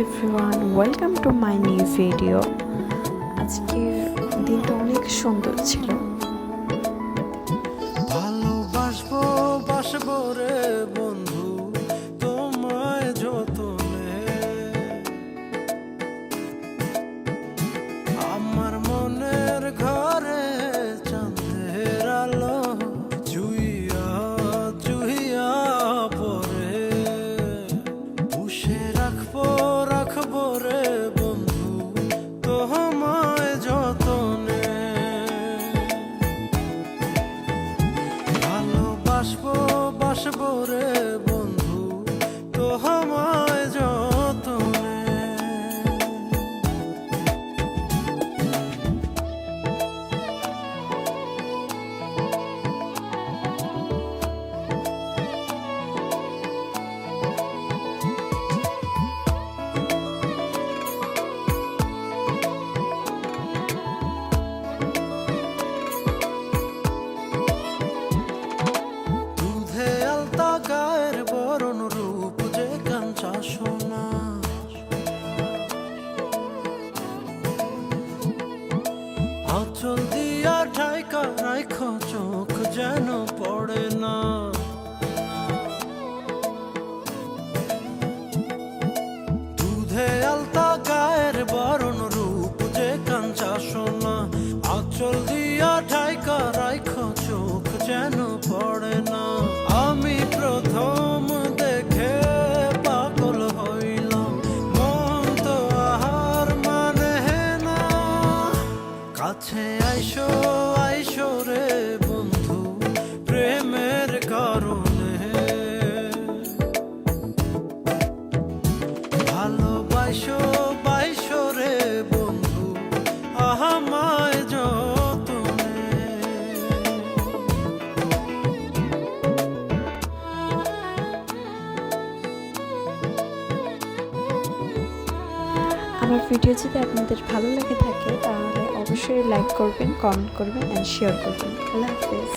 Everyone, welcome to my new video. আজকের দিনটা অনেক সুন্দর ছিল। ভালোবাসবো বাসবো রে বন্ধু তোমায় যতনে, আমার মনের ঘরে চাঁদের আলো জুইয়া জুইয়া পরে পুষে রাখবো রে বন্ধু তোমায় যতনে। বাসবো রে বন্ধু তোমায় যতনে। গায়ের বরণ রূপ যে কাঞ্চা সোনা, আঁচল দিয়া ঢাইকা রাইখো চোখ যেন পড়ে না। দুধে আলতা গায়ের বরণ রূপ যে কাঞ্চা সোনা, আঁচল দিয়া ঢাইকা রাইখো চোখ যেন পড়ে না। আমি প্রথম দেখে পাগল হইলাম, মন তো আহার মানে না। কাছে আইসো রে বন্ধু প্রেমের কারণে, ভালোবাসো রে বন্ধু আমায় যতনে। আমার ভিডিও যদি আপনাদের ভালো লেগে থাকে তাহলে অবশ্যই লাইক করবেন, কমেন্ট করবেন অ্যান্ড শেয়ার করবেন। আল্লাহ হাফেজ।